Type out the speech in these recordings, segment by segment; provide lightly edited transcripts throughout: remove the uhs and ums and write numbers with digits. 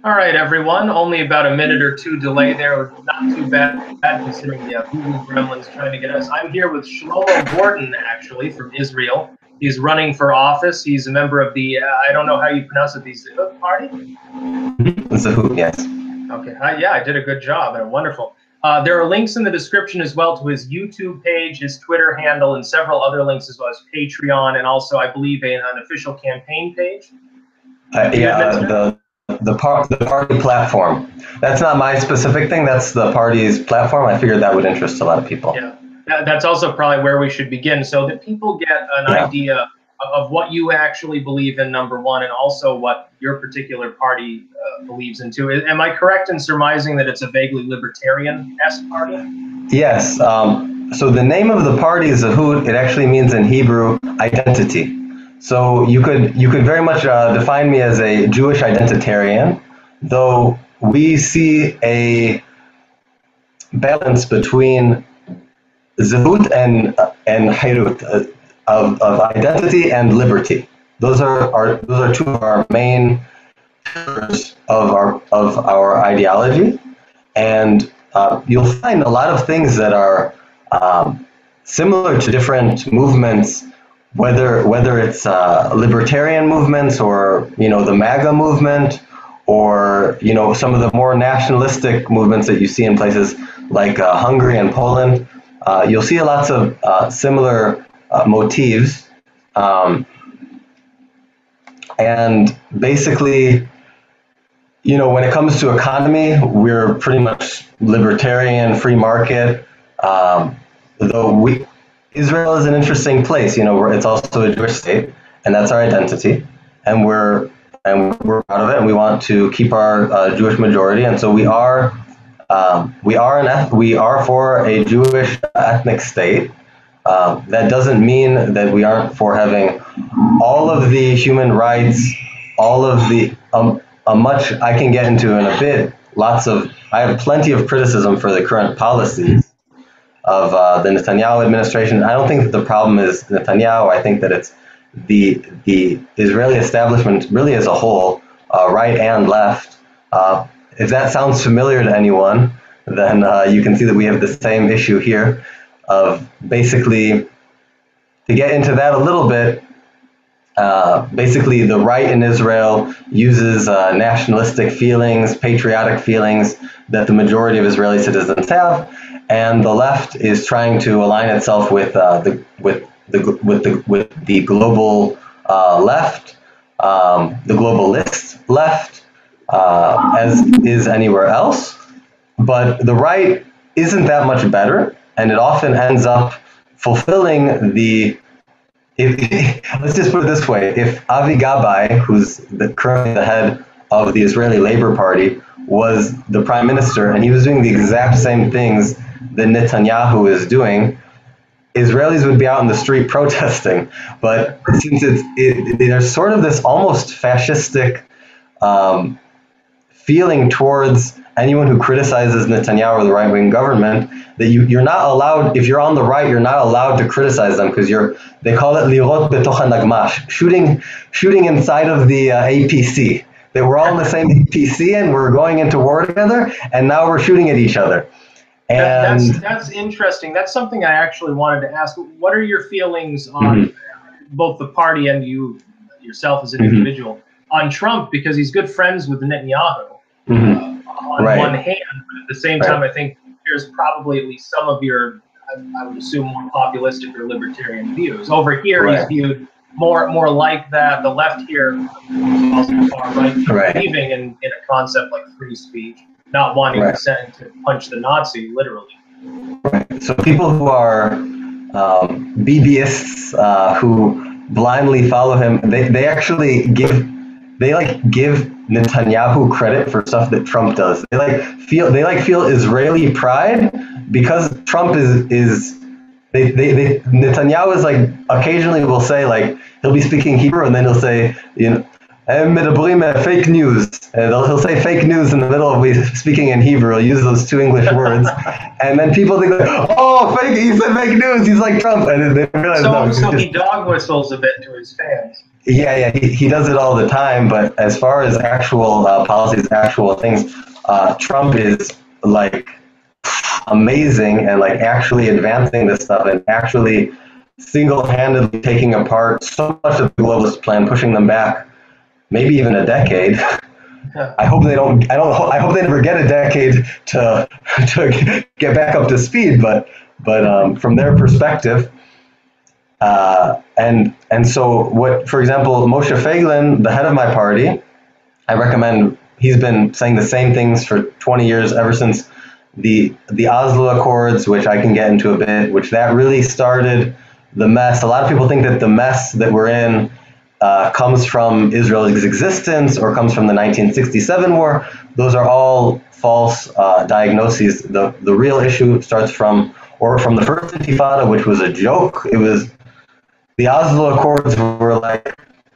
All right, everyone. Only about a minute or two delay there. Not too bad considering the Google gremlins trying to get us. I'm here with Shlomo Gordon, actually, from Israel. He's running for office. He's a member of the, I don't know how you pronounce it, the Zehut Party? Zahut, yes. Okay. Yeah, I did a good job. Wonderful. There are links in the description as well to his YouTube page, his Twitter handle, and several other links as well as Patreon, and also, I believe, an official campaign page. The party platform. That's not my specific thing. That's the party's platform. I figured that would interest a lot of people. Yeah, that's also probably where we should begin, so that people get an idea of what you actually believe in, number one, and also what your particular party believes in too. Am I correct in surmising that it's a vaguely libertarian-esque party? Yes. So the name of the party is Zahut. It actually means in Hebrew identity. So you could very much define me as a Jewish identitarian, though we see a balance between Zahut and Hairut, of identity and liberty. Those are two of our main pillars of our ideology, and you'll find a lot of things that are similar to different movements, whether it's libertarian movements or the MAGA movement, or some of the more nationalistic movements that you see in places like Hungary and Poland. You'll see lots of similar motifs, and basically, when it comes to economy, we're pretty much libertarian, free market. Though Israel is an interesting place. It's also a Jewish state, and that's our identity, and we're proud of it, and we want to keep our Jewish majority, and so we are for a Jewish ethnic state. That doesn't mean that we aren't for having all of the human rights, all of the much I can get into in a bit. I have plenty of criticism for the current policies of the Netanyahu administration. I don't think that the problem is Netanyahu. I think that it's the Israeli establishment really as a whole, right and left. If that sounds familiar to anyone, then you can see that we have the same issue here of basically, to get into that a little bit, basically the right in Israel uses nationalistic feelings, patriotic feelings that the majority of Israeli citizens have, and the left is trying to align itself with the global left, the globalist left, as is anywhere else. But the right isn't that much better, and it often ends up fulfilling let's just put it this way: if Avi Gabay, who's currently the head of the Israeli Labor Party, was the prime minister, and he was doing the exact same things that Netanyahu is doing, Israelis would be out in the street protesting. But since there's sort of this almost fascistic feeling towards anyone who criticizes Netanyahu or the right-wing government, that you're not allowed, if you're on the right, you're not allowed to criticize them, because they call it lirot betoch hanagmash, shooting inside of the APC. That we're all in the same APC and we're going into war together, and now we're shooting at each other. And that's interesting. That's something I actually wanted to ask. What are your feelings on both the party and yourself as an individual on Trump, because he's good friends with Netanyahu on one hand, but at the same time, I think there's probably at least some of your, I would assume, more populistic or libertarian views. Over here, he's viewed more like that. The left here, also far right, believing in a concept like free speech, not wanting to punch the Nazi, literally. Right. So people who are BBists, who blindly follow him, they actually give Netanyahu credit for stuff that Trump does. They feel Israeli pride because Trump is Netanyahu is like, occasionally will say, he'll be speaking Hebrew and then he'll say, fake news. And he'll say fake news in the middle of me speaking in Hebrew. He'll use those two English words, and then people think, "Oh, fake! He said fake news. He's like Trump." And they realize so he dog whistles a bit to his fans. Yeah, he does it all the time. But as far as actual policies, actual things, Trump is like amazing and like actually advancing this stuff and actually single-handedly taking apart so much of the globalist plan, pushing them back maybe even a decade. I hope they don't. I hope they never get a decade to get back up to speed. But from their perspective, and so what? For example, Moshe Feiglin, the head of my party, I recommend. He's been saying the same things for 20 years, ever since the Oslo Accords, which I can get into a bit, which that really started the mess. A lot of people think that the mess that we're in comes from Israel's existence or comes from the 1967 war. Those are all false diagnoses. The real issue starts from the first Intifada, which was a joke. It was the Oslo Accords were like,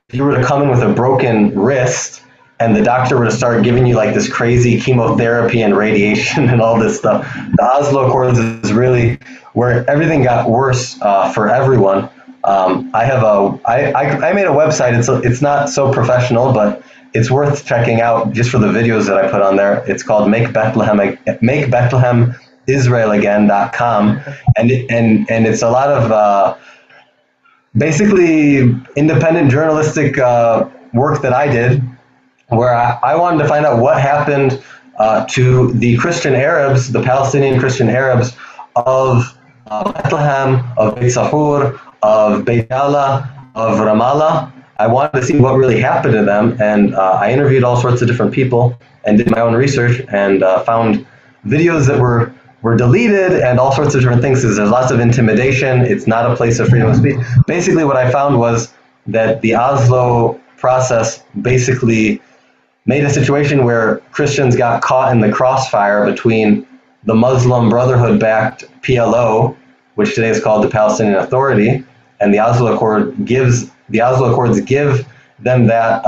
if you were to come in with a broken wrist and the doctor were to start giving you like this crazy chemotherapy and radiation and all this stuff, the Oslo Accords is really where everything got worse for everyone. I made a website. It's not so professional, but it's worth checking out just for the videos that I put on there. It's called Make Bethlehem Israel Again.com, and it's a lot of basically independent journalistic work that I did, where I wanted to find out what happened to the Christian Arabs, the Palestinian Christian Arabs of Bethlehem, of Beit Sahur, of Beit Yala, of Ramallah. I wanted to see what really happened to them, and I interviewed all sorts of different people and did my own research and found videos that were deleted and all sorts of different things, because there's lots of intimidation. It's not a place of freedom of speech. Basically, what I found was that the Oslo process basically made a situation where Christians got caught in the crossfire between the Muslim Brotherhood-backed PLO, which today is called the Palestinian Authority, and the Oslo Accords give them that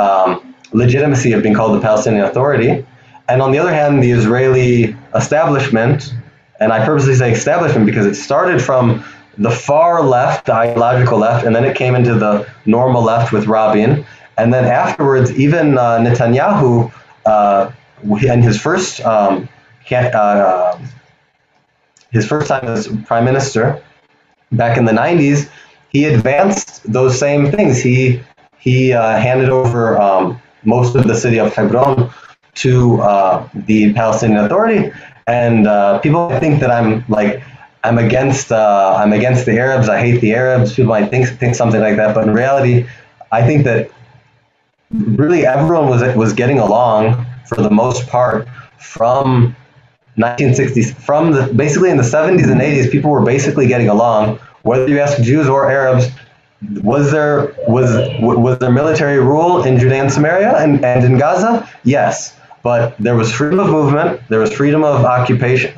legitimacy of being called the Palestinian Authority. And on the other hand, the Israeli establishment, and I purposely say establishment because it started from the far left, the ideological left, and then it came into the normal left with Rabin. And then afterwards, even Netanyahu, in his first time as prime minister back in the 90s, he advanced those same things. He handed over most of the city of Hebron to the Palestinian Authority, and people think that I'm against the Arabs. I hate the Arabs. People might think something like that, but in reality, I think that really everyone was getting along for the most part from 1960s, basically in the 70s and 80s. People were basically getting along. Whether you ask Jews or Arabs, was there military rule in Judea and Samaria and in Gaza? Yes, but there was freedom of movement. There was freedom of occupation,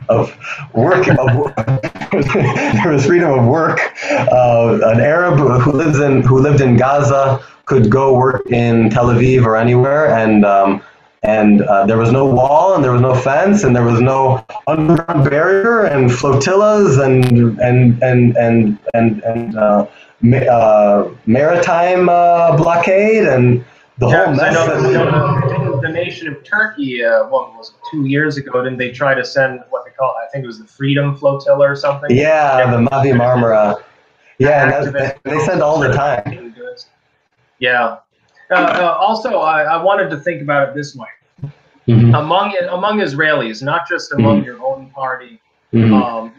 of work. There was freedom of work. An Arab who lived in Gaza could go work in Tel Aviv or anywhere, and there was no wall, and there was no fence, and there was no underground barrier, and flotillas, and maritime blockade, and the whole mess. I know the nation of Turkey, what was it, 2 years ago, didn't they try to send what they call, I think it was the Freedom Flotilla or something? Yeah, the Mavi Marmara. Yeah, and they send all the time. Yeah. Also, I wanted to think about it this way. Mm-hmm. Among Israelis, not just among your own party,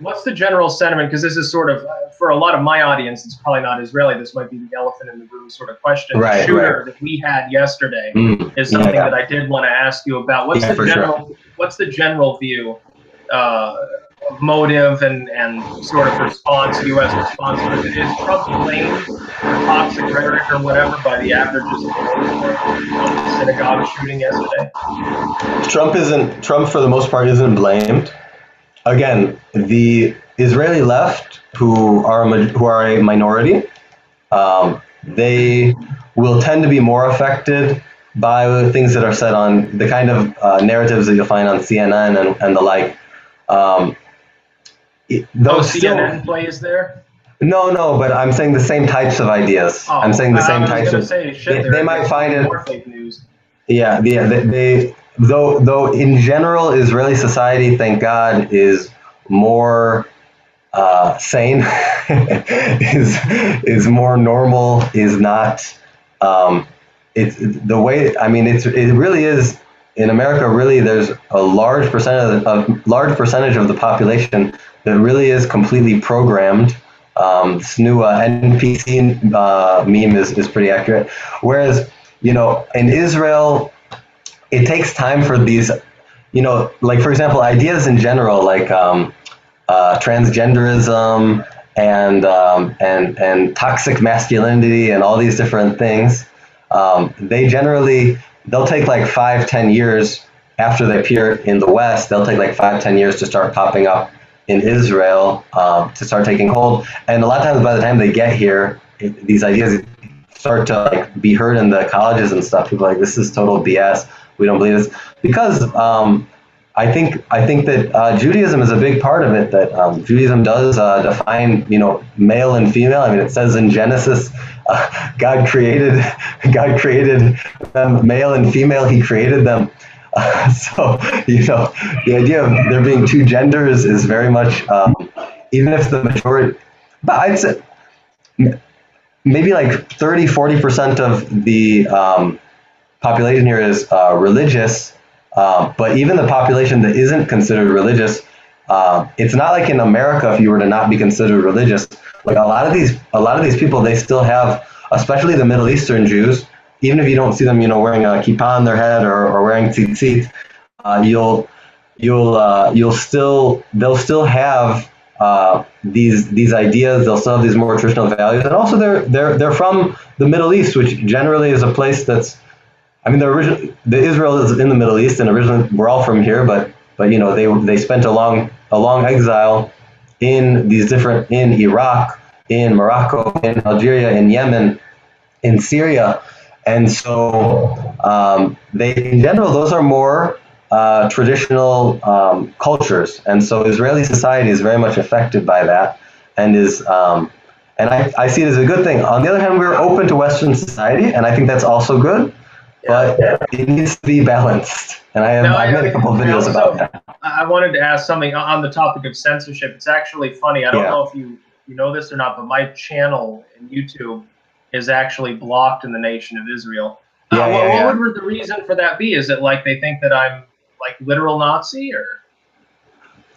what's the general sentiment? Because this is sort of, for a lot of my audience, it's probably not Israeli. This might be the elephant in the room sort of question. Right, the shooter that we had yesterday is something that I did want to ask you about. What's the general view of motive and sort of response, U.S. response? Is Trump blamed for toxic rhetoric or whatever by the average Israeli for the synagogue shooting yesterday? Trump for the most part isn't blamed. Again, the Israeli left, who are a minority, they will tend to be more affected by the things that are said on the kind of narratives that you'll find on CNN and the like. CNN plays there? No, but I'm saying the same types of ideas. Oh, I'm saying the same I was types gonna of. say shit. They There, might there's find even it. more fake news. Yeah, they though in general Israeli society, thank God, is more sane, is more normal, is not. Um, it's the way. I mean, it really is in America. Really, there's a large percentage of the population that really is completely programmed. This new NPC meme is pretty accurate. Whereas, in Israel, it takes time for these, like for example, ideas in general, like transgenderism and toxic masculinity and all these different things. They'll take like 5-10 years after they appear in the West. They'll take like 5-10 years to start popping up in Israel, to start taking hold. And a lot of times, by the time they get here, these ideas start to like be heard in the colleges and stuff. People are like, this is total BS. We don't believe this because I think that Judaism is a big part of it. That Judaism does define, male and female. I mean, it says in Genesis, God created God created them male and female. He created them. So the idea of there being two genders is very much, even if the majority, but I'd say maybe like 30-40% of the population here is religious, but even the population that isn't considered religious, it's not like in America if you were to not be considered religious. Like a lot of these people, they still have, especially the Middle Eastern Jews, even if you don't see them, wearing a kippah on their head or wearing tzitzit, they'll still have these ideas. They'll still have these more traditional values, and also they're from the Middle East, which generally is a place that's, I mean, the Israel is in the Middle East, and originally we're all from here, but they spent a long exile in Iraq, in Morocco, in Algeria, in Yemen, in Syria, and so they in general those are more traditional cultures, and so Israeli society is very much affected by that, and I see it as a good thing. On the other hand, we're open to Western society, and I think that's also good, but it needs to be balanced. And I've made a couple of videos about that. I wanted to ask something on the topic of censorship. It's actually funny. I don't know if you know this or not, but my channel in YouTube is actually blocked in the nation of Israel. What would the reason for that be? Is it like they think that I'm like literal Nazi, or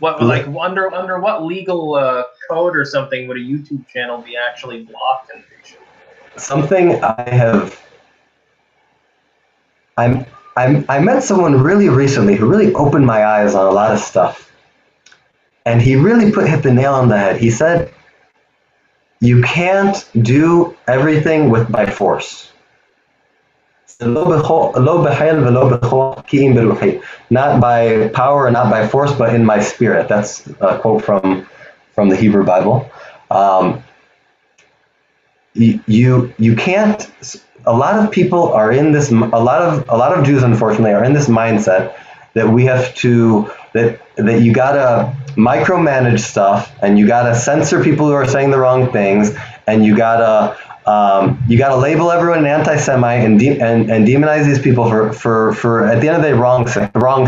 what? Like under what legal code or something would a YouTube channel be actually blocked in the nation? Something I met someone really recently who really opened my eyes on a lot of stuff, and he really hit the nail on the head. He said, "You can't do everything by force. Not by power and not by force, but in my spirit." That's a quote from the Hebrew Bible. You can't. A lot of people are in this. A lot of Jews, unfortunately, are in this mindset that we have to that you gotta micromanage stuff, and you gotta censor people who are saying the wrong things, and you gotta label everyone an anti-Semite and demonize these people for at the end of the day wrong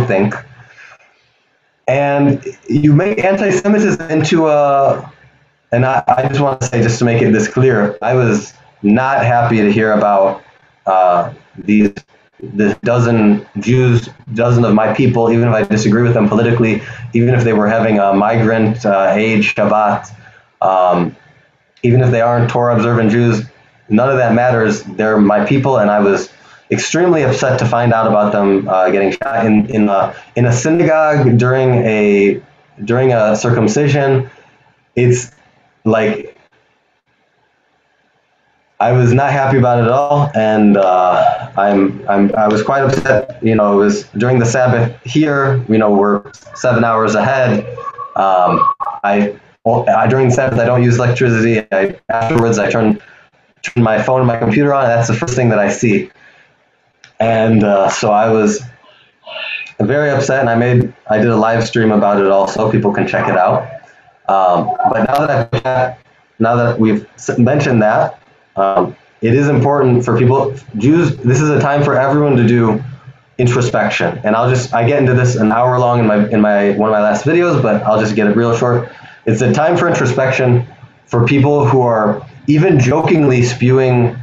think, and you make anti-Semitism into a. And I just want to say, just to make it this clear, I was not happy to hear about the dozen of my people, even if I disagree with them politically, even if they were having a migrant age Shabbat, even if they aren't Torah observant Jews, none of that matters. They're my people, and I was extremely upset to find out about them getting shot in a synagogue during a circumcision. It's like, I was not happy about it at all, and I was quite upset. It was during the Sabbath here. We're 7 hours ahead. During the Sabbath I don't use electricity. Afterwards I turn my phone and my computer on, and that's the first thing that I see. And so I was very upset, and I did a live stream about it also. People can check it out. But now that I've now that we've mentioned that, it is important for people, Jews, this is a time for everyone to do introspection. And I get into this an hour long in my one of my last videos, but I'll just get it real short. It's a time for introspection for people who are even jokingly spewing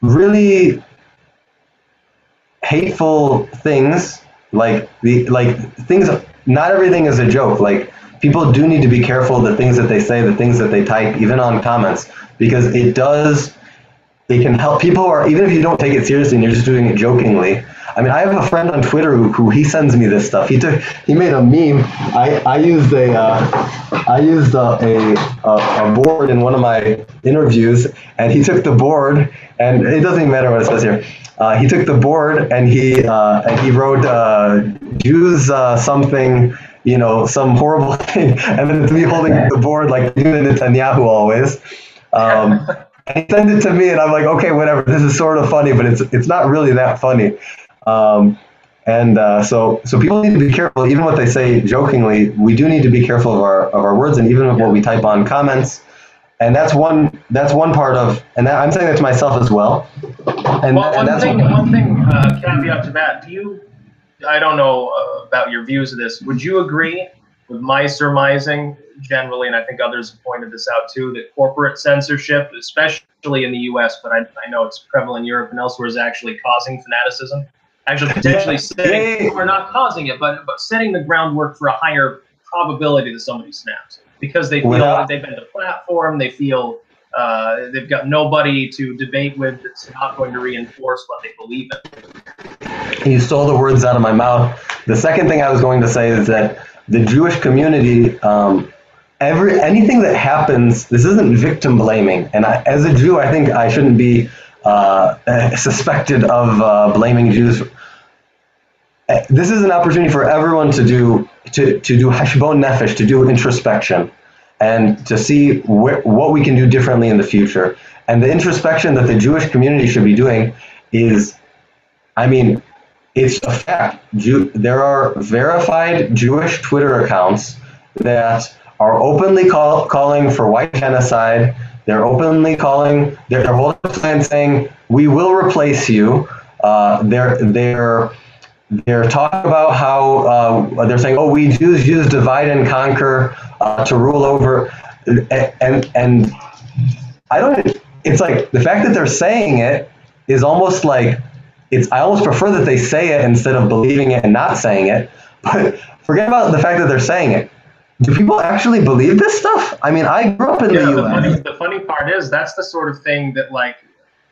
really hateful things, like things. Not everything is a joke. Like, people do need to be careful the things that they say, the things that they type, even on comments, because it can help people who are, even if you don't take it seriously and you're just doing it jokingly. I mean, I have a friend on Twitter who he sends me this stuff. He made a meme. I used a board in one of my interviews, and he took the board, and it doesn't even matter what it says here. He took the board and he wrote Jews something, some horrible thing, and then it's me holding the board like Netanyahu always. And he sent it to me, and I'm like, okay, whatever. This is sort of funny, but it's not really that funny. So people need to be careful, even what they say jokingly. We do need to be careful of our words, and even what we type on comments. And that's one part of, and I'm saying that to myself as well. And one thing, caveat to that. I don't know about your views of this. Would you agree with my surmising generally, and I think others have pointed this out too, that corporate censorship, especially in the U.S., but I know it's prevalent in Europe and elsewhere, is actually causing fanaticism? Actually, potentially setting, or not causing it, but setting the groundwork for a higher probability that somebody snaps, because they feel that they've been deplatformed, they feel they've got nobody to debate with that's not going to reinforce what they believe in. You stole the words out of my mouth. The second thing I was going to say is that the Jewish community, anything that happens, this isn't victim blaming. And as a Jew, I think I shouldn't be suspected of blaming Jews. This is an opportunity for everyone to do hashbon nefesh, to do introspection, and to see what we can do differently in the future. And the introspection that the Jewish community should be doing is, it's a fact. There are verified Jewish Twitter accounts that are openly calling for white genocide. They're openly calling, they're holding a sign saying, "We will replace you." They're talking about how they're saying, "Oh, we Jews use divide and conquer to rule over," and I don't. It's like the fact that they're saying it is almost like I almost prefer that they say it instead of believing it and not saying it. But forget about the fact that they're saying it. Do people actually believe this stuff? I mean, I grew up in the U.S. The funny part is that's the sort of thing that like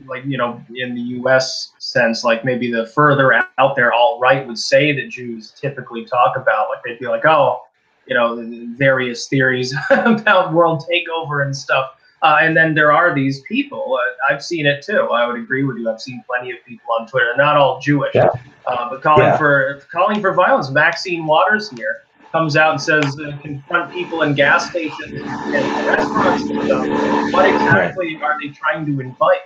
in the U.S. sense, like maybe the further out there alt-right would say that Jews typically talk about. Like they'd be like, oh, various theories about world takeover and stuff. And then there are these people. I've seen it too. I would agree with you. I've seen plenty of people on Twitter, not all Jewish, but calling for violence. Maxine Waters here comes out and says confront people in gas stations and restaurants and stuff. What exactly are they trying to invite?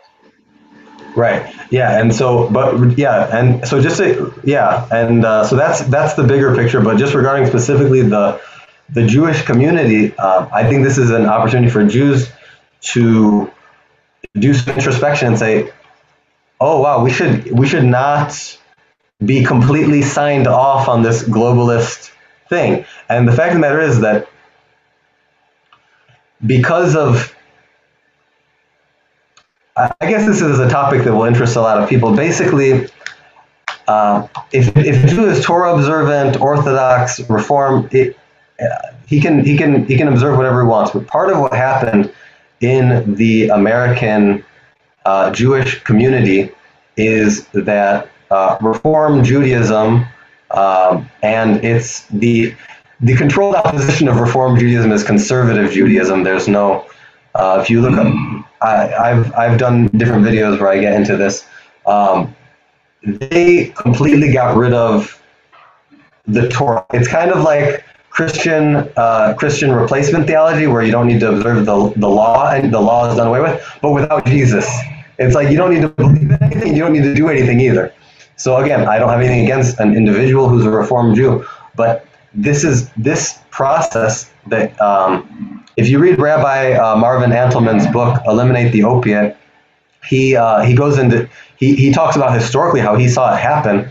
Right. Yeah. And so, so just so that's the bigger picture. But just regarding specifically the Jewish community, I think this is an opportunity for Jews to do some introspection and say, "Oh wow, we should not be completely signed off on this globalist thing." And the fact of the matter is that because of, I guess this is a topic that will interest a lot of people. Basically, if a Jew is Torah observant, Orthodox, Reform, he can observe whatever he wants. But part of what happened in the American Jewish community is that Reform Judaism and it's the controlled opposition of Reform Judaism is conservative Judaism. There's no, if you look up, I've done different videos where I get into this. They completely got rid of the Torah. It's kind of like Christian replacement theology, where you don't need to observe the law and the law is done away with, but without Jesus. It's like you don't need to believe in anything, you don't need to do anything either. So again, I don't have anything against an individual who's a Reformed Jew, but this process that if you read Rabbi Marvin Antelman's book Eliminate the Opiate, he goes into he talks about historically how he saw it happen.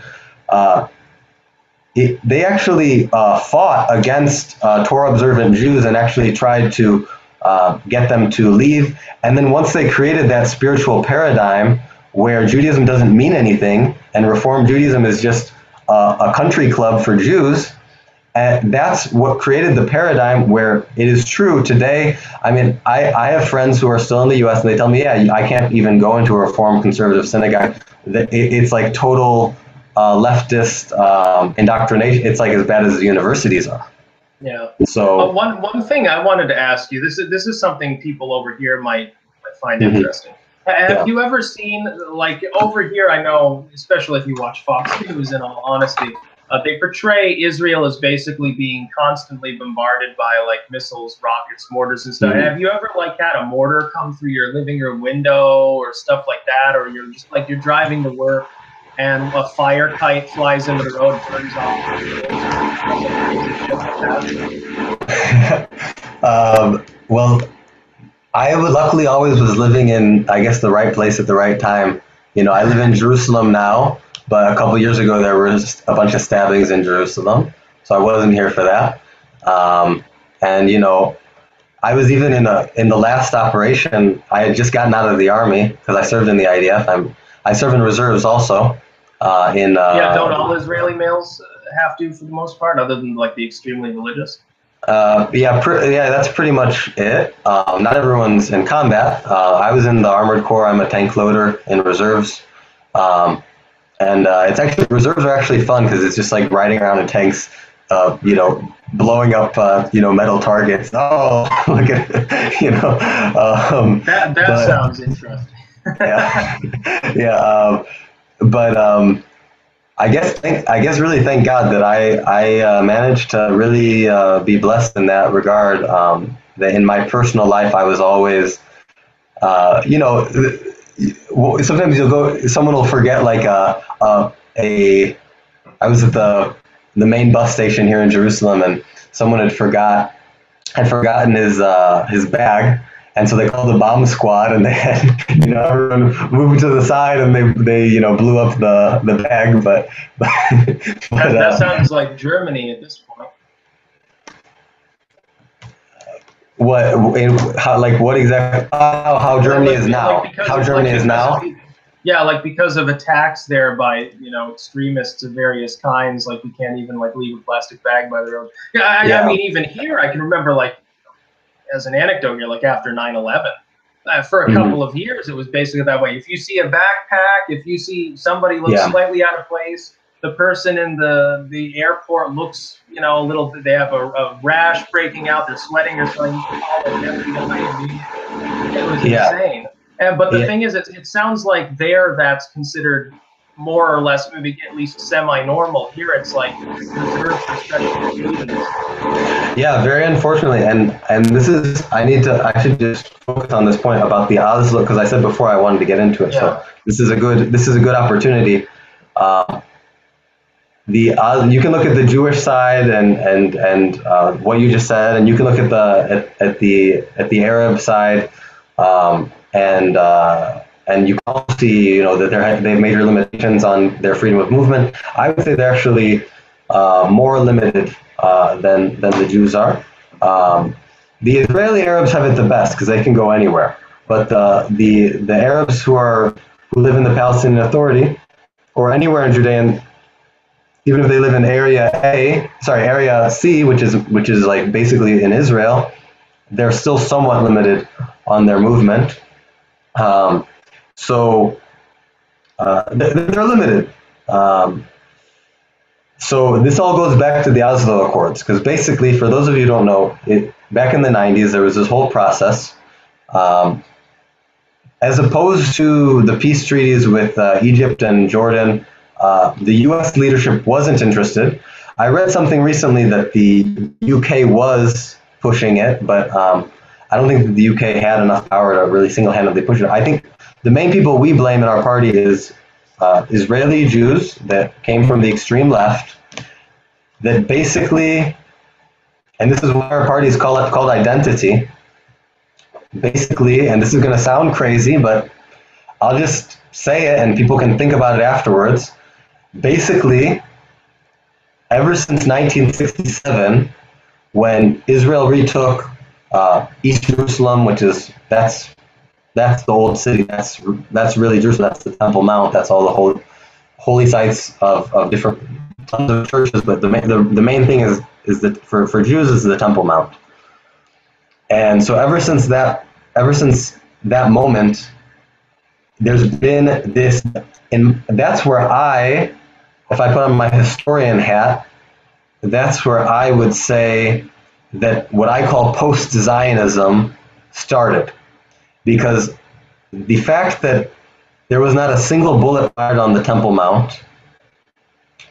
They actually fought against Torah observant Jews and actually tried to get them to leave. And then once they created that spiritual paradigm where Judaism doesn't mean anything and Reform Judaism is just a country club for Jews, and that's what created the paradigm where it is true today. I mean, I have friends who are still in the U.S. and they tell me, yeah, I can't even go into a Reform conservative synagogue. It's like total leftist indoctrination. It's like as bad as the universities are. Yeah. So one thing I wanted to ask you, this is something people over here might find interesting. Have you ever seen, like over here, I know, especially if you watch Fox News, in all honesty, they portray Israel as basically being constantly bombarded by like missiles, rockets, mortars and stuff. Have you ever like had a mortar come through your living room window or stuff like that? Or you're just like, you're driving to work and a fire kite flies into the road, burns off well, I luckily always was living in, I guess, the right place at the right time. You know, I live in Jerusalem now, but a couple years ago there was a bunch of stabbings in Jerusalem, so I wasn't here for that. And you know, I was even in the last operation. I had just gotten out of the army because I served in the IDF. I serve in reserves also. Don't all Israeli males have to for the most part, other than like the extremely religious? Yeah, that's pretty much it. Not everyone's in combat. I was in the armored corps. I'm a tank loader in reserves. And it's actually, reserves are actually fun because it's just like riding around in tanks, you know, blowing up, you know, metal targets. Oh, look at, you know. That sounds interesting. Yeah. I guess really thank God that I managed to really be blessed in that regard. That in my personal life I was always, you know, sometimes someone will forget like I was at the main bus station here in Jerusalem and someone had forgotten his bag. And so they called the bomb squad, and they had, you know, everyone moved to the side, and they you know, blew up the bag. But that sounds like Germany at this point. What exactly? How Germany is now? How Germany is now? Yeah, like because of attacks there by, you know, extremists of various kinds. Like we can't even like leave a plastic bag by the road. I mean, even here, I can remember like, as an anecdote here, like after 9/11, for a couple of years, it was basically that way. If you see a backpack, if you see somebody looks slightly out of place, the person in the airport looks, you know, a little, they have a rash breaking out, they're sweating or something, you can call it immediately. It was insane. But the thing is, it sounds like there that's considered more or less, maybe at least semi-normal. Here it's like reserved for special occasions. Yeah, very unfortunately, and this is, I should just focus on this point about the Oslo, because I said before I wanted to get into it. So this is a good opportunity. You can look at the Jewish side and what you just said, and you can look at the Arab side, and you can also see, you know, that they have major limitations on their freedom of movement. I would say they're actually more limited than the Jews are. The Israeli Arabs have it the best because they can go anywhere, but the Arabs who live in the Palestinian Authority or anywhere in Judea, even if they live in Area C, which is like basically in Israel, they're still somewhat limited on their movement. So they're limited. So this all goes back to the Oslo Accords, because basically, for those of you who don't know, back in the 90s, there was this whole process. As opposed to the peace treaties with Egypt and Jordan, the U.S. leadership wasn't interested. I read something recently that the UK was pushing it, but I don't think that the UK had enough power to really single-handedly push it. I think the main people we blame in our party is Israeli Jews that came from the extreme left, that basically, and this is why our party is called identity. Basically, and this is going to sound crazy, but I'll just say it and people can think about it afterwards. Basically, ever since 1967, when Israel retook East Jerusalem, that's the old city. That's really Jerusalem. That's the Temple Mount. That's all the holy sites of different tons of churches. But the main thing is that for Jews is the Temple Mount. And so ever since that moment, there's been this, and that's where if I put on my historian hat, that's where I would say that what I call post-Zionism started. Because the fact that there was not a single bullet fired on the Temple Mount,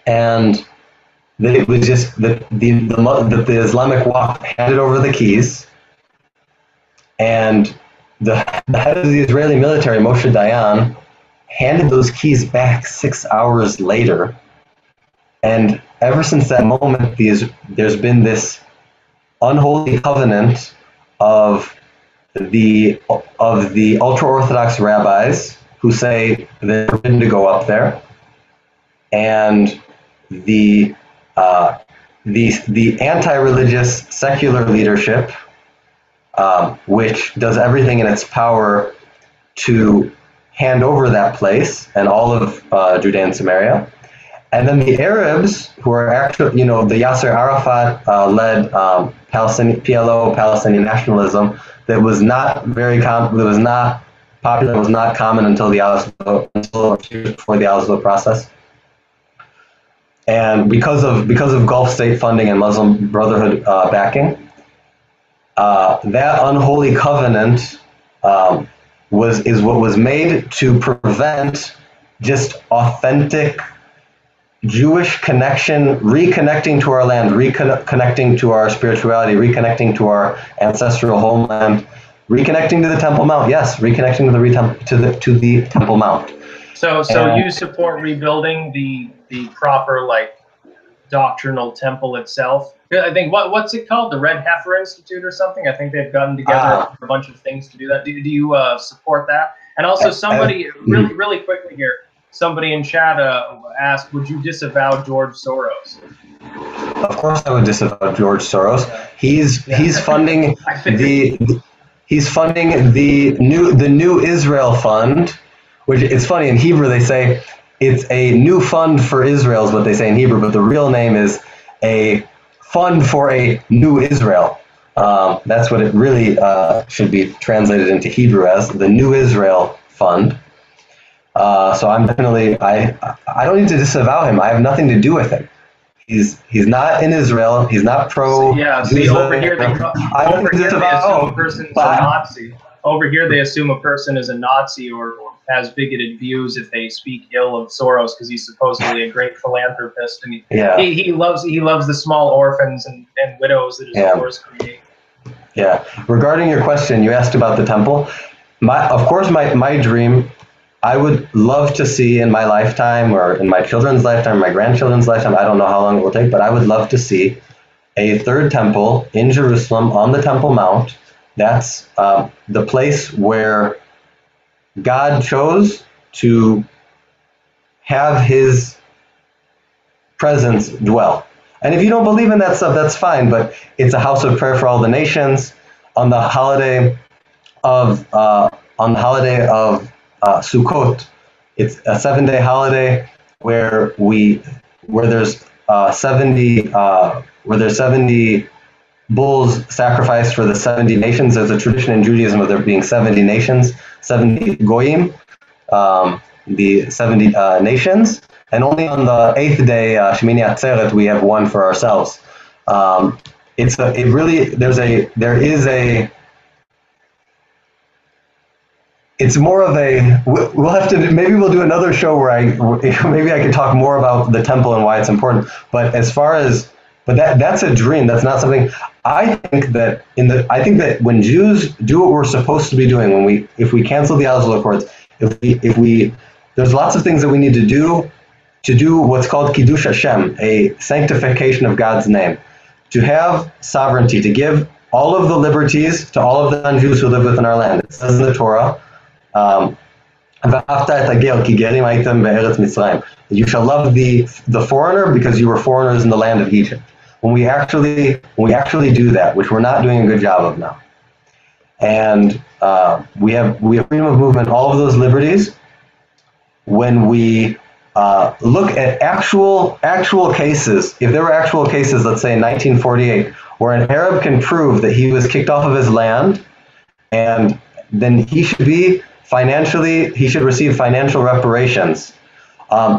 and that it was just that the Islamic Waqf handed over the keys, and the head of the Israeli military, Moshe Dayan, handed those keys back 6 hours later. And ever since that moment, there's been this unholy covenant of the ultra-Orthodox rabbis who say they're forbidden to go up there, and the anti-religious secular leadership, which does everything in its power to hand over that place and all of Judea and Samaria. And then the Arabs, who are actually, the Yasser Arafat-led PLO, Palestinian nationalism, that was not was not popular, was not common until before the Oslo process. And because of Gulf state funding and Muslim Brotherhood backing, that unholy covenant is what was made to prevent just authentic Jewish connection, reconnecting to our land, reconnecting to our spirituality, reconnecting to our ancestral homeland, reconnecting to the Temple Mount. Yes, reconnecting to the Temple Mount. So you support rebuilding the proper doctrinal temple itself? I think what's it called? The Red Heifer Institute or something? I think they've gotten together for a bunch of things to do that. Do you support that? And also somebody really quickly here. Somebody in chat asked, would you disavow George Soros? Of course I would disavow George Soros. He's funding the New Israel Fund, which it's funny, in Hebrew they say it's a new fund for Israel is what they say in Hebrew, but the real name is a fund for a new Israel. That's what it really should be translated into Hebrew as, the New Israel Fund. So I'm definitely, I don't need to disavow him. I have nothing to do with him. He's not in Israel. He's not pro. See, over here they assume a person's a Nazi. Over here they assume a person is a Nazi or has bigoted views if they speak ill of Soros because he's supposedly a great philanthropist, and he loves the small orphans and widows that his wars create. Yeah. Regarding your question, you asked about the temple. My dream, I would love to see in my lifetime or in my children's lifetime, my grandchildren's lifetime, I don't know how long it will take, but I would love to see a third temple in Jerusalem on the Temple Mount. That's the place where God chose to have his presence dwell. And if you don't believe in that stuff, that's fine, but it's a house of prayer for all the nations. On the holiday of Sukkot, it's a 7-day holiday where there's 70 bulls sacrificed for the 70 nations. There's a tradition in Judaism of there being 70 nations, 70 goyim, the 70 nations, and only on the 8th day, Shemini Atzeret, we have one for ourselves. It's more of a, we'll have to, maybe we'll do another show where maybe I can talk more about the temple and why it's important. But that's a dream. That's not something, I think that when Jews do what we're supposed to be doing, if we cancel the Oslo Accords, there's lots of things that we need to do to do what's called Kiddush Hashem, a sanctification of God's name, to have sovereignty, to give all of the liberties to all of the non-Jews who live within our land. It says in the Torah, you shall love the foreigner because you were foreigners in the land of Egypt. When we actually do that, which we're not doing a good job of now, and we have freedom of movement, all of those liberties. When we look at actual cases, if there were actual cases, let's say in 1948, where an Arab can prove that he was kicked off of his land, and then he should receive financial reparations.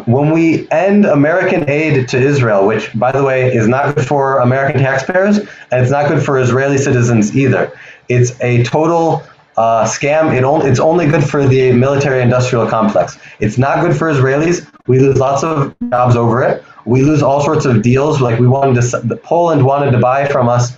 When we end American aid to Israel, which, by the way, is not good for American taxpayers, and it's not good for Israeli citizens either. It's a total scam. It's only good for the military-industrial complex. It's not good for Israelis. We lose lots of jobs over it. We lose all sorts of deals. Like Poland wanted to buy from us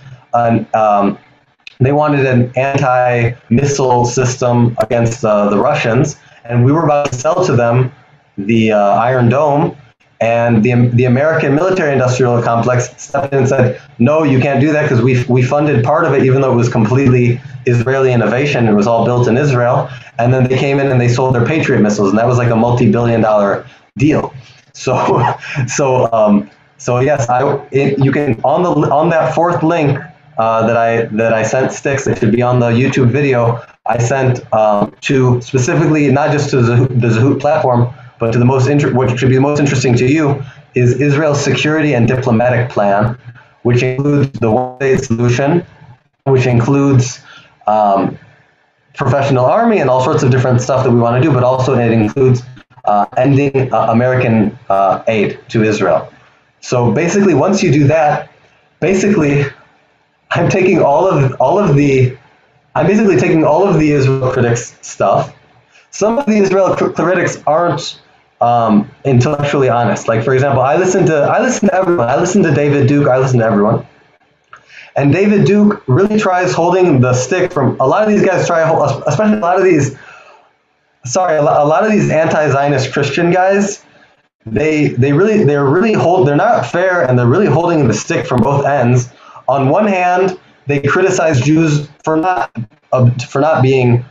they wanted an anti-missile system against the Russians, and we were about to sell to them the Iron Dome, and the American military-industrial complex stepped in and said, no, you can't do that because we funded part of it, even though it was completely Israeli innovation. It was all built in Israel. And then they came in and they sold their Patriot missiles, and that was like a multi-billion-dollar deal. So yes, you can on that fourth link that I sent Sticks. It should be on the YouTube video. I sent to specifically not just to the Zehut platform, but to what should be the most interesting to you is Israel's security and diplomatic plan, which includes the one-state solution, which includes professional army and all sorts of different stuff that we want to do, but also it includes ending American aid to Israel. So basically, once you do that, I'm taking all of the Israel critics stuff. Some of the Israel critics aren't intellectually honest. Like, for example, I listen to everyone. I listen to David Duke. I listen to everyone. And David Duke really tries holding the stick from a lot of these guys. Especially a lot of these anti-Zionist Christian guys. They're not fair, and they're really holding the stick from both ends. On one hand, they criticize Jews for not authentically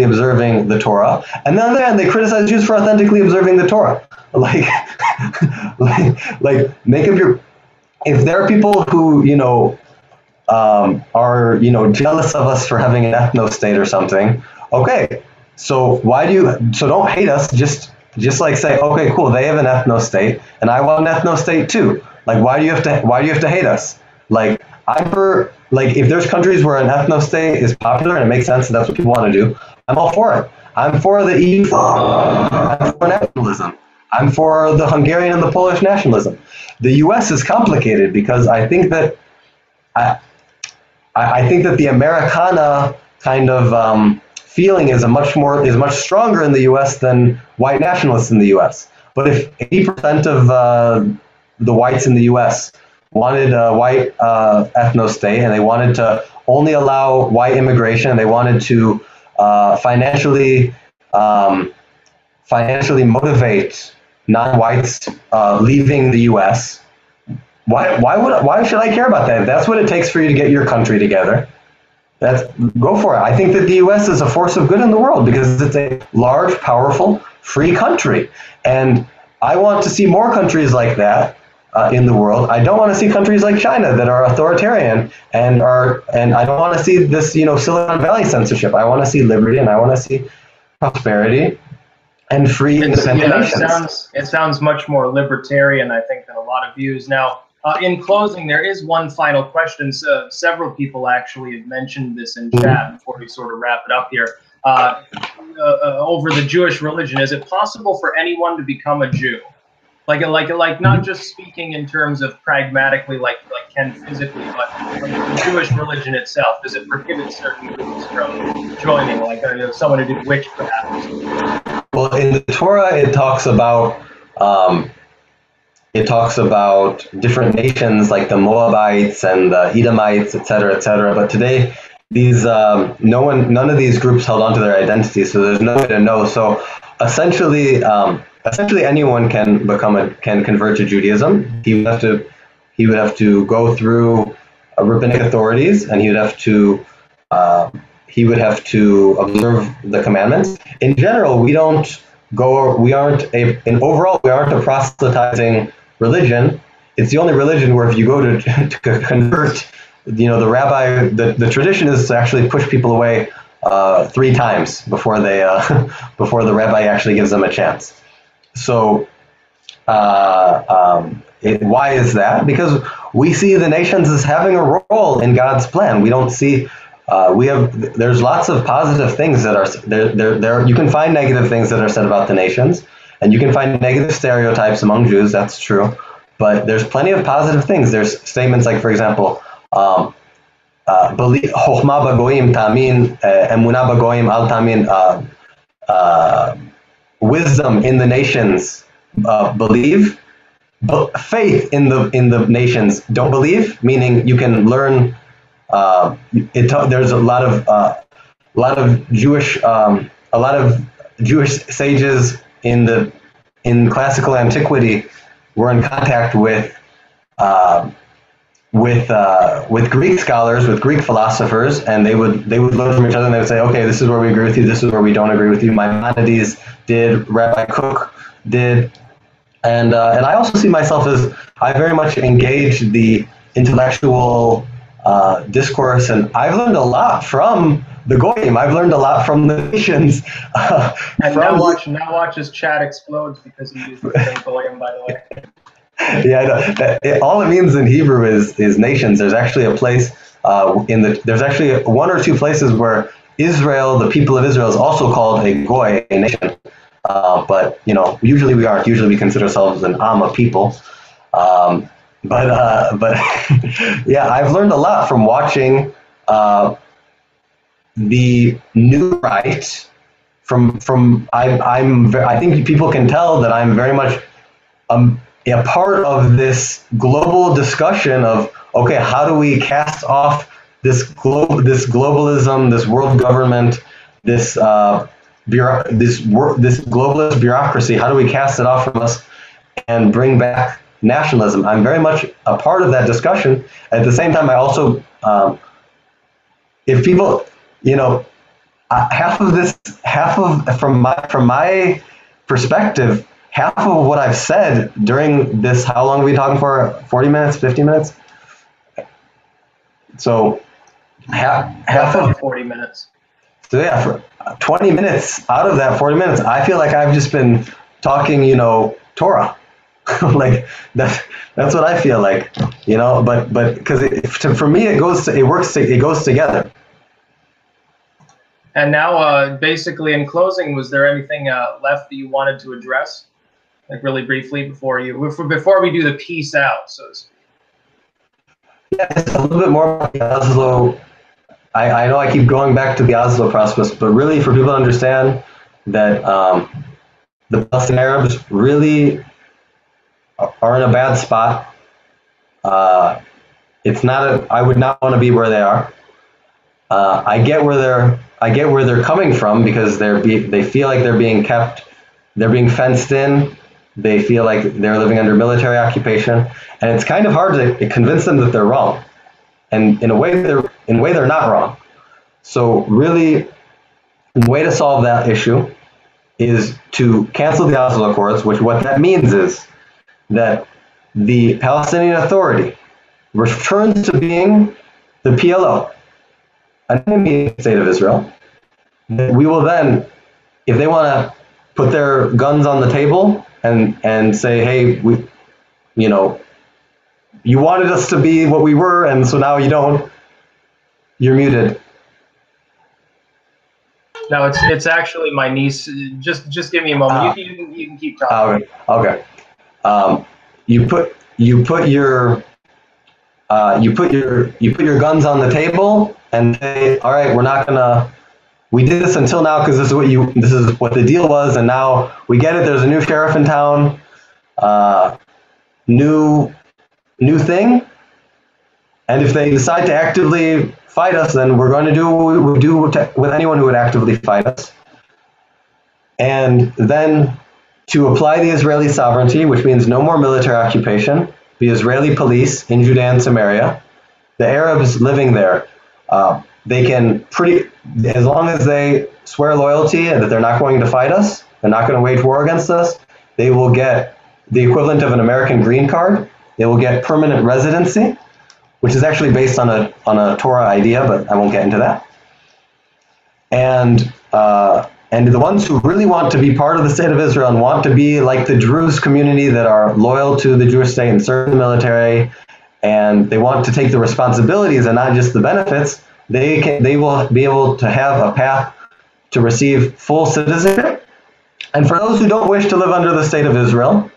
observing the Torah, and on the other hand, they criticize Jews for authentically observing the Torah. Make up your. If there are people who are jealous of us for having an ethno-state or something, okay. So don't hate us. Just like say, okay, cool. They have an ethno-state, and I want an ethno-state too. Like, why do you have to hate us? Like, if there's countries where an ethno-state is popular and it makes sense and that's what people want to do, I'm all for it. I'm for the EU. I'm for nationalism. I'm for the Hungarian and the Polish nationalism. The U.S. is complicated because I think that the Americana kind of feeling is much stronger in the U.S. than white nationalists in the U.S. But if 80% of the whites in the U.S. wanted a white ethno-state, and they wanted to only allow white immigration, they wanted to financially motivate non-whites leaving the U.S. Why should I care about that? If that's what it takes for you to get your country together, go for it. I think that the U.S. is a force of good in the world because it's a large, powerful, free country, and I want to see more countries like that in the world. I don't want to see countries like China that are authoritarian and I don't want to see this, Silicon Valley censorship. I want to see liberty, and I want to see prosperity and free independent nations. It sounds much more libertarian, I think, than a lot of views. Now, in closing, there is one final question. So several people actually have mentioned this in chat before we sort of wrap it up here. Over the Jewish religion, is it possible for anyone to become a Jew? Like not just speaking in terms of pragmatically, like Ken physically, but like the Jewish religion itself. Does it prohibit certain groups from joining, like someone who did witchcraft? Well, in the Torah, it talks about different nations like the Moabites and the Edomites, etc., etc. But today, none of these groups held onto their identity, so there's no way to know. So essentially, essentially anyone can convert to Judaism. He would have to go through rabbinic authorities, and he would have to observe the commandments. In general, we aren't a proselytizing religion. It's the only religion where if you go to convert, the rabbi, the tradition is to actually push people away 3 times before they before the rabbi actually gives them a chance. So why is that? Because we see the nations as having a role in God's plan. We don't see there's lots of positive things that are there. You can find negative things that are said about the nations, and you can find negative stereotypes among Jews. That's true, but there's plenty of positive things. There's statements like, for example, "Chochma bagoyim tamin, emunah bagoyim al tamin." Wisdom in the nations believe, but faith in the nations don't believe. Meaning, you can learn. There's a lot of Jewish sages in classical antiquity were in contact with Greek scholars, with Greek philosophers, and they would learn from each other, and they would say, okay, this is where we agree with you, this is where we don't agree with you. Maimonides did, Rabbi Kook did, and I also see myself as I very much engage the intellectual discourse, and I've learned a lot from the Goyim. I've learned a lot from the nations. And now watch his chat explodes because he used the term Goyim, by the way. Yeah, I know. All it means in Hebrew is nations. There's actually a place there's actually 1 or 2 places where Israel, the people of Israel, is also called a goy, a nation. But usually we aren't. Usually we consider ourselves an Am, a people. But yeah, I've learned a lot from watching the new right. I think people can tell that I'm very much a part of this global discussion of, okay, how do we cast off this globalism, this world government, this globalist bureaucracy? How do we cast it off from us and bring back nationalism? I'm very much a part of that discussion. At the same time, I also, if people, from my perspective, half of what I've said during this, how long are we talking for? 40 minutes, 50 minutes? So half of 40 minutes. So yeah, for 20 minutes out of that 40 minutes, I feel like I've just been talking, Torah. Like that's what I feel like, but because for me it goes together. And now, basically, in closing, was there anything left that you wanted to address, like really briefly, before we do the peace out, so to speak? Yeah, just a little bit more about the Oslo. I know I keep going back to the Oslo process, but really for people to understand that the Palestinian Arabs really are in a bad spot. I would not want to be where they are. I get where they're coming from, because they feel like they're being fenced in. They feel like they're living under military occupation, and it's kind of hard to convince them that they're wrong. And in a way they're not wrong. So really, the way to solve that issue is to cancel the Oslo Accords, which what that means is that the Palestinian Authority returns to being the PLO, an enemy state of Israel. We will then, if they want to put their guns on the table and say, hey, you wanted us to be what we were, and so now you don't, you're muted. No, it's actually my niece. Just give me a moment. You can keep talking. Okay. You put your guns on the table and say, all right, we did this until now because this is what the deal was, and now we get it. There's a new sheriff in town, new thing, and if they decide to actively fight us, then we're going to do what we would do with anyone who would actively fight us. And then to apply the Israeli sovereignty, which means no more military occupation, the Israeli police in Judea and Samaria, the Arabs living there, they can as long as they swear loyalty and that they're not going to fight us, they're not going to wage war against us, they will get the equivalent of an American green card. They will get permanent residency, which is actually based on a Torah idea, but I won't get into that. And the ones who really want to be part of the state of Israel and want to be like the Druze community that are loyal to the Jewish state and serve in the military, and they want to take the responsibilities and not just the benefits, they will be able to have a path to receive full citizenship. And for those who don't wish to live under the state of Israel,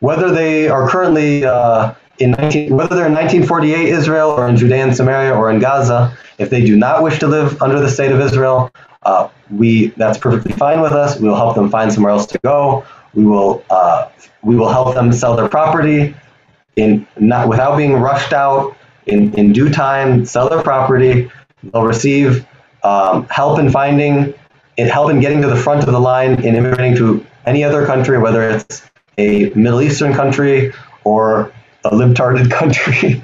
whether they are currently whether they're in 1948 Israel or in Judea and Samaria or in Gaza, if they do not wish to live under the state of Israel, that's perfectly fine with us. We will help them find somewhere else to go. We will help them sell their property without being rushed out, in due time. Sell their property. They'll receive help in getting to the front of the line in immigrating to any other country, whether it's a Middle Eastern country or a libtarded country.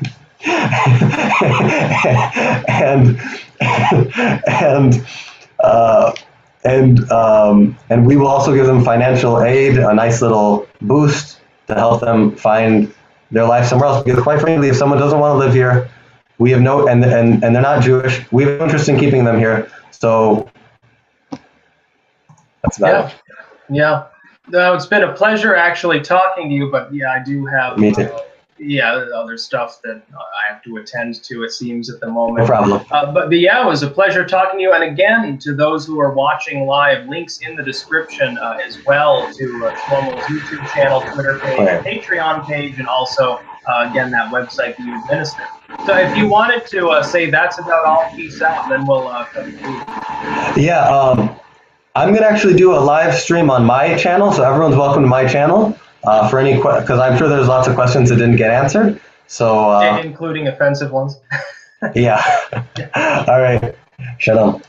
And we will also give them financial aid, a nice little boost to help them find their life somewhere else. Because quite frankly, if someone doesn't want to live here, we have and they're not Jewish, we have no interest in keeping them here. So that's about it. Yeah. No, it's been a pleasure actually talking to you, but yeah, I do have other stuff that I have to attend to, it seems, at the moment. No problem. But yeah, it was a pleasure talking to you. And again, to those who are watching live, links in the description as well to Shlomo's YouTube channel, Twitter page, Patreon page, and also, again, that website that you administer. So if you wanted to say that's about all, peace out, then we'll conclude. Yeah, I'm going to actually do a live stream on my channel, so everyone's welcome to my channel for any because I'm sure there's lots of questions that didn't get answered. So including offensive ones. Yeah. All right. Shalom.